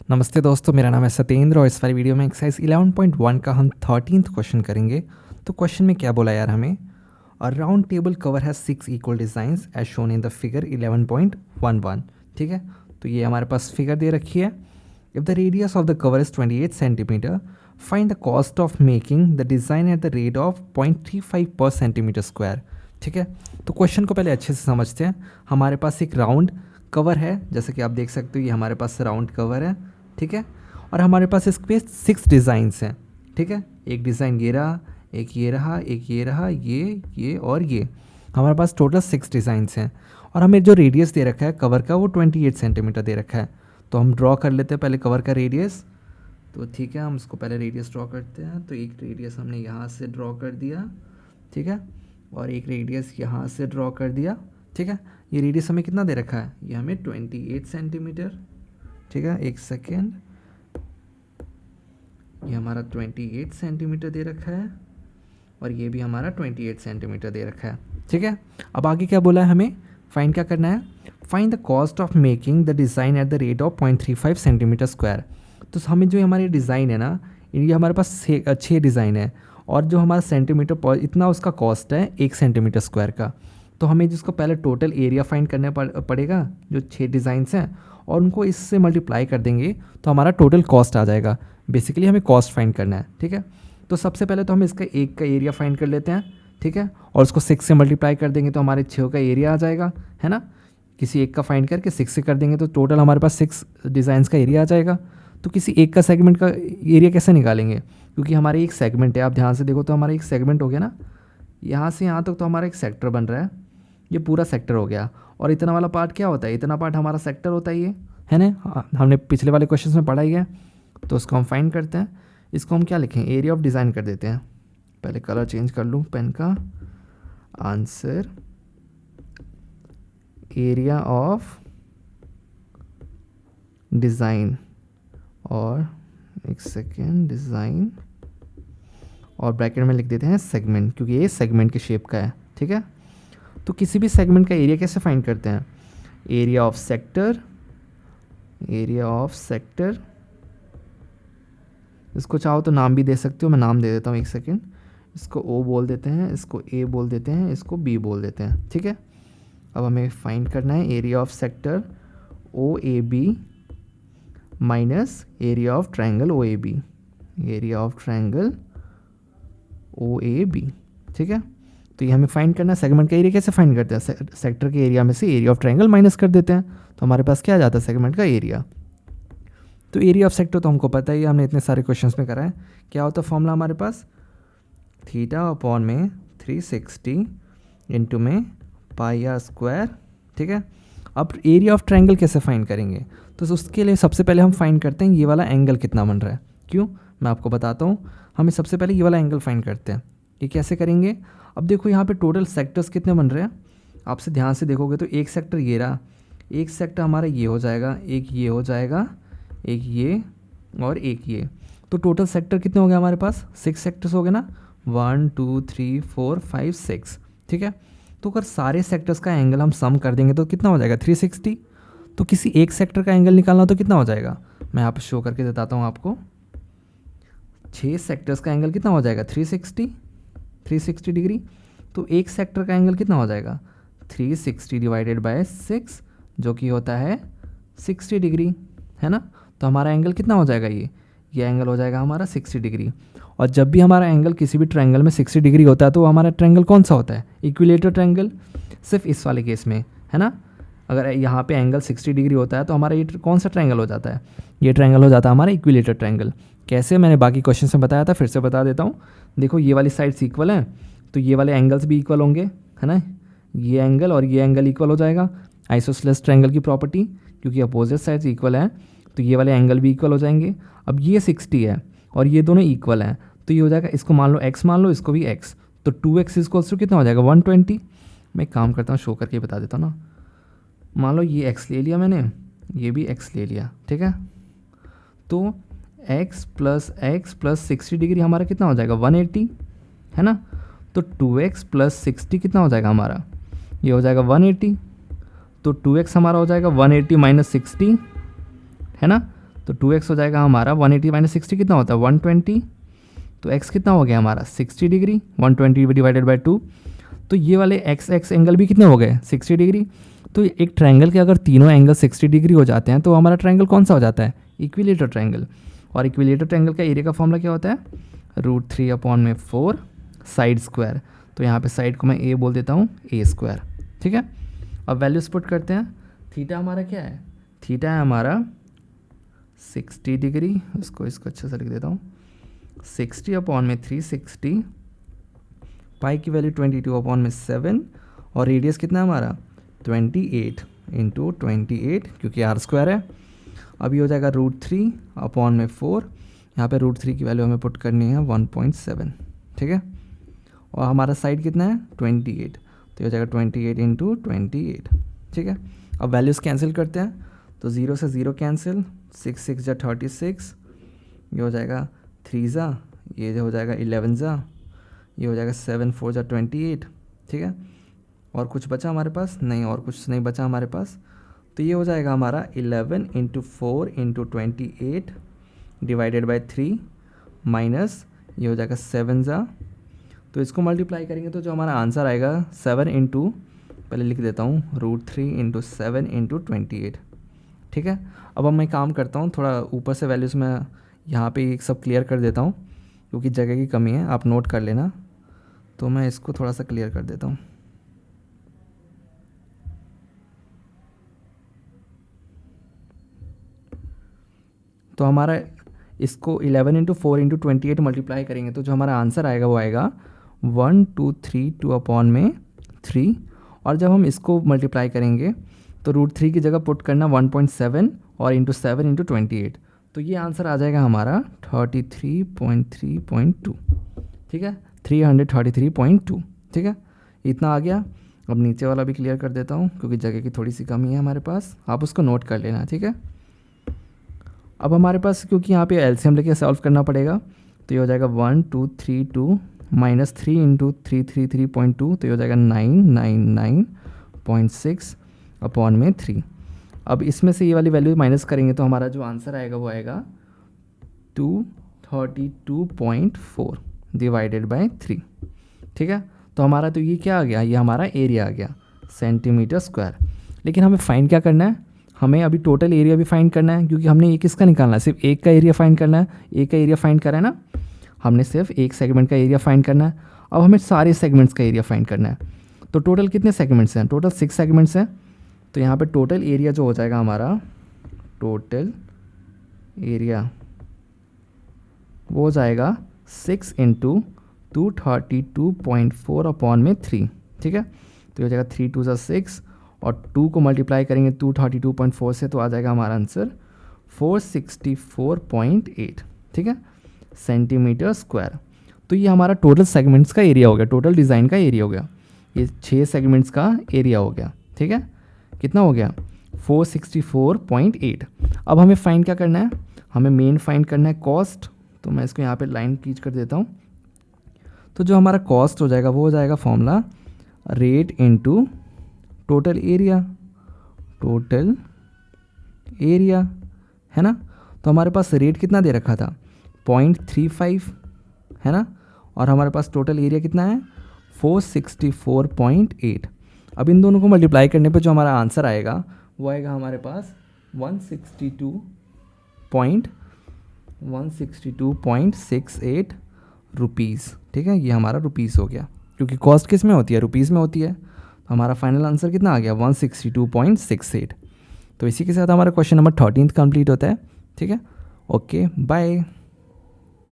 नमस्ते दोस्तों, मेरा नाम है सत्येंद्र और इस वाली वीडियो में एक्सरसाइज 11.1 का हम 13th क्वेश्चन करेंगे। तो क्वेश्चन में क्या बोला यार हमें, a round table cover has 6 equal designs as shown in the figure 11.11। ठीक है, तो ये हमारे पास फिगर दे रखी है। If the radius of the cover is 28 centimetre, find the cost of making the design at the rate of 0.35 पर centimetre square. ठीक है, तो क्वेश्चन को पहले अच्छे से समझते हैं। हमारे पास एक राउंड कवर है, जैसे कि आप देख सकते हो ये हमारे पास राउंड कवर है। ठीक है, और हमारे पास इस पे 6 डिज़ाइंस हैं। ठीक है, एक डिज़ाइन ये रहा, एक ये रहा, एक ये रहा, ये और ये। हमारे पास टोटल 6 डिज़ाइंस हैं और हमें जो रेडियस दे रखा है कवर का वो 28 सेंटीमीटर दे रखा है। तो हम ड्रॉ कर लेते हैं पहले कवर का रेडियस। तो ठीक है, हम इसको पहले रेडियस ड्रॉ करते हैं। तो एक रेडियस हमने यहाँ से ड्रॉ कर दिया, ठीक है, और एक रेडियस यहाँ से ड्रॉ कर दिया। ठीक है, ये रेडियस हमें कितना दे रखा है, ये हमें 28 सेंटीमीटर। ठीक है, एक सेकेंड, ये हमारा 28 सेंटीमीटर दे रखा है और ये भी हमारा 28 सेंटीमीटर दे रखा है। ठीक है, अब आगे क्या बोला है हमें, फाइंड क्या करना है, find the cost of making the design at the rate of 0.35 centimetre square. तो हमें जो हमारी डिज़ाइन है ना, ये हमारे पास 6 डिज़ाइन है और जो हमारा सेंटीमीटर पर इतना उसका कॉस्ट है 1 सेंटीमीटर स्क्वायर का। तो हमें जिसको पहले टोटल एरिया फाइंड करना पड़ेगा जो 6 डिज़ाइंस हैं, और उनको इससे मल्टीप्लाई कर देंगे तो हमारा टोटल कॉस्ट आ जाएगा। बेसिकली हमें कॉस्ट फाइंड करना है। ठीक है, तो सबसे पहले तो हम इसका 1 का एरिया फाइंड कर लेते हैं। ठीक है, और उसको 6 से मल्टीप्लाई कर देंगे तो हमारे 6 का एरिया आ जाएगा, है ना। किसी एक का फाइंड करके 6 से कर देंगे तो टोटल हमारे पास 6 डिज़ाइंस का एरिया आ जाएगा। तो किसी एक का सेगमेंट का एरिया कैसे निकालेंगे, क्योंकि हमारे एक सेगमेंट है। आप ध्यान से देखो तो हमारा एक सेगमेंट हो गया ना, यहाँ से यहाँ तक तो हमारा एक सेक्टर बन रहा है, ये पूरा सेक्टर हो गया। और इतना वाला पार्ट क्या होता है, इतना पार्ट हमारा सेक्टर होता है, ये है ना, हमने पिछले वाले क्वेश्चन में पढ़ा ही है। तो उसको हम फाइंड करते हैं। इसको हम क्या लिखें, एरिया ऑफ डिज़ाइन कर देते हैं। पहले कलर चेंज कर लूँ पेन का। आंसर एरिया ऑफ डिज़ाइन, और एक सेकेंड, डिज़ाइन और ब्रैकेट में लिख देते हैं सेगमेंट, क्योंकि ये सेगमेंट के शेप का है। ठीक है, तो किसी भी सेगमेंट का एरिया कैसे फाइंड करते हैं, area of sector, area of sector. इसको चाहो तो नाम भी दे सकते हो, मैं नाम दे देता हूँ, एक सेकेंड। इसको ओ बोल देते हैं, इसको ए बोल देते हैं, इसको बी बोल देते हैं। ठीक है, अब हमें फाइंड करना है area of sector O A B minus area of triangle O A B, area of triangle O A B. ठीक है, तो ये हमें फाइंड करना है। सेगमेंट का एरिया कैसे फाइंड करते हैं, सेक्टर के एरिया में से एरिया ऑफ ट्रायंगल माइनस कर देते हैं तो हमारे पास क्या आ जाता है, सेगमेंट का एरिया। तो एरिया ऑफ सेक्टर तो हमको पता ही है, हमने इतने सारे क्वेश्चंस में करा है। क्या होता है फॉर्मूला हमारे पास, थीटा अपॉन में 360 इंटू में पाई आर स्क्वायर। ठीक है, अब एरिया ऑफ ट्रायंगल कैसे फाइंड करेंगे, तो उसके लिए सबसे पहले हम फाइंड करते हैं ये वाला एंगल कितना बन रहा है। क्यों, मैं आपको बताता हूँ। हमें सबसे पहले ये वाला एंगल फाइंड करते हैं। ये कैसे करेंगे, अब देखो यहाँ पे टोटल सेक्टर्स कितने बन रहे हैं, आपसे ध्यान से देखोगे तो एक सेक्टर ये रहा, एक सेक्टर हमारा ये हो जाएगा, एक ये हो जाएगा, एक ये और एक ये। तो टोटल सेक्टर कितने हो गए हमारे पास, 6 सेक्टर्स हो गए ना, 1 2 3 4 5 6। ठीक है, तो अगर सारे सेक्टर्स का एंगल हम सम कर देंगे तो कितना हो जाएगा, 360। तो किसी एक सेक्टर का एंगल निकालना तो कितना हो जाएगा, मैं यहाँ पर शो करके बताता हूँ आपको। 6 सेक्टर्स का एंगल कितना हो जाएगा, 360 डिग्री। तो एक सेक्टर का एंगल कितना हो जाएगा, 360 डिवाइडेड बाय 6, जो कि होता है 60 डिग्री, है ना। तो हमारा एंगल कितना हो जाएगा, ये एंगल हो जाएगा हमारा 60 डिग्री। और जब भी हमारा एंगल किसी भी ट्रायंगल में 60 डिग्री होता है तो हमारा ट्रायंगल कौन सा होता है, इक्विलेटर ट्रायंगल। सिर्फ इस वाले केस में, है ना, अगर यहाँ पे एंगल 60 डिग्री होता है तो हमारा ये कौन सा ट्रायंगल हो जाता है, ये ट्रायंगल हो जाता है हमारा इक्विलेटर ट्रायंगल। कैसे, मैंने बाकी क्वेश्चन में बताया था, फिर से बता देता हूँ। देखो ये वाली साइड्स इक्वल हैं तो ये वाले एंगल्स भी इक्वल होंगे, है ना। ये एंगल और ये एंगल इक्वल हो जाएगा, आइसोसेलेस ट्रायंगल की प्रॉपर्टी, क्योंकि अपोजिट साइड्स इक्वल हैं तो ये वाले एंगल भी इक्वल हो जाएंगे। अब ये 60 है और ये दोनों इक्वल हैं तो ये हो जाएगा, इसको मान लो x, मान लो इसको भी x, तो 2x इक्वल्स टू कितना हो जाएगा, 120। मैं काम करता हूँ, शो करके बता देता हूँ ना। मान लो ये x ले लिया मैंने, ये भी x ले लिया। ठीक है, तो x प्लस 60 डिग्री हमारा कितना हो जाएगा, 180, है ना। तो 2x प्लस 60 कितना हो जाएगा हमारा, ये हो जाएगा 180। तो 2x हमारा हो जाएगा 180 माइनस 60, है ना। तो 2x हो जाएगा हमारा 180 माइनस 60 कितना होता है 120, तो x कितना हो गया हमारा 60 डिग्री, 120 डिवाइडेड बाई 2, तो ये वाले x एंगल भी कितने हो गए 60 डिग्री। तो एक ट्रायंगल के अगर तीनों एंगल 60 डिग्री हो जाते हैं तो हमारा ट्रायंगल कौन सा हो जाता है इक्विलेटर ट्रायंगल। और इक्विलेटर ट्रायंगल का एरिया का फॉर्मूला क्या होता है √3/4 साइड स्क्वायर। तो यहाँ पे साइड को मैं a बोल देता हूँ a², ठीक है। अब वैल्यूज पुट करते हैं। थीटा हमारा क्या है, थीटा है हमारा 60 डिग्री, इसको अच्छे से लिख देता हूँ 60/360, पाई की वैल्यू 22/7 और रेडियस कितना है हमारा 28 × 28 क्योंकि r² है। अब ये हो जाएगा √3/4, यहाँ पे √3 की वैल्यू हमें पुट करनी है 1.7, ठीक है। और हमारा साइड कितना है 28, तो ये हो जाएगा 28 × 28, ठीक है। अब वैल्यूज़ कैंसिल करते हैं, तो 0 से 0 कैंसिल, 6 6 जा 36, ये हो जाएगा 3 जा, ये जो हो जाएगा 11 जा, ये हो जाएगा 7 4 जा 28, ठीक है। और कुछ बचा हमारे पास नहीं, और कुछ नहीं बचा हमारे पास, तो ये हो जाएगा हमारा 11 × 4 × 28 डिवाइडेड बाई 3 माइनस ये हो जाएगा 7 जा, तो इसको मल्टीप्लाई करेंगे तो जो हमारा आंसर आएगा 7 × पहले लिख देता हूँ √3 × 7 × 28, ठीक है। अब मैं काम करता हूँ, थोड़ा ऊपर से वैल्यूज़ मैं यहाँ पे सब क्लियर कर देता हूँ क्योंकि जगह की कमी है, आप नोट कर लेना। तो मैं इसको थोड़ा सा क्लियर कर देता हूँ। तो हमारा इसको 11 × 4 × 28 मल्टीप्लाई करेंगे तो जो हमारा आंसर आएगा वो आएगा 1232/3, और जब हम इसको मल्टीप्लाई करेंगे तो √3 की जगह पुट करना 1.7 और × 7 × 28, तो ये आंसर आ जाएगा हमारा 33.3.2, ठीक है, 333.2, ठीक है, इतना आ गया। अब नीचे वाला भी क्लियर कर देता हूँ क्योंकि जगह की थोड़ी सी कमी है हमारे पास, आप उसको नोट कर लेना, ठीक है। अब हमारे पास क्योंकि यहाँ पे एलसीएम लेके सॉल्व करना पड़ेगा, तो ये हो जाएगा 1232 माइनस 3 × 333.2, तो ये हो जाएगा 999.6/3। अब इसमें से ये वाली वैल्यू माइनस करेंगे तो हमारा जो आंसर आएगा वो आएगा 232.4 डिवाइडेड बाई 3, ठीक है। तो हमारा तो ये क्या आ गया, ये हमारा एरिया आ गया सेंटीमीटर स्क्वायर। लेकिन हमें फाइंड क्या करना है, हमें अभी टोटल एरिया भी फाइंड करना है क्योंकि हमने ये किसका निकालना है, सिर्फ एक का एरिया फाइंड करना है। एक का एरिया फाइंड करा है ना, हमने सिर्फ एक सेगमेंट का एरिया फाइंड करना है। अब हमें सारे सेगमेंट्स का एरिया फाइंड करना है। तो टोटल कितने सेगमेंट्स हैं, टोटल 6 सेगमेंट्स हैं। तो यहाँ पे टोटल एरिया जो हो जाएगा हमारा, टोटल एरिया वो हो जाएगा 6 × 232.4/3, ठीक है। तो हो जाएगा 3 2 6 और 2 को मल्टीप्लाई करेंगे 232.4 से, तो आ जाएगा हमारा आंसर 464.8, ठीक है, सेंटीमीटर स्क्वायर। तो ये हमारा टोटल सेगमेंट्स का एरिया हो गया, टोटल डिज़ाइन का एरिया हो गया, ये 6 सेगमेंट्स का एरिया हो गया, ठीक है। कितना हो गया 464.8। अब हमें फाइंड क्या करना है, हमें मेन फाइंड करना है कॉस्ट। तो मैं इसको यहाँ पे लाइन खींच कर देता हूँ। तो जो हमारा कॉस्ट हो जाएगा वो हो जाएगा formula rate × total area, total area है ना। तो हमारे पास रेट कितना दे रखा था 0.35 है ना, और हमारे पास टोटल एरिया कितना है 464.8। अब इन दोनों को मल्टीप्लाई करने पे जो हमारा आंसर आएगा वो आएगा हमारे पास 162.68 रुपीज़, ठीक है। ये हमारा रुपीज़ हो गया क्योंकि कॉस्ट किस में होती है, रुपीज़ में होती है। तो हमारा फाइनल आंसर कितना आ गया 162.68। तो इसी के साथ हमारा क्वेश्चन नंबर 13 कंप्लीट होता है, ठीक है। Okay bye.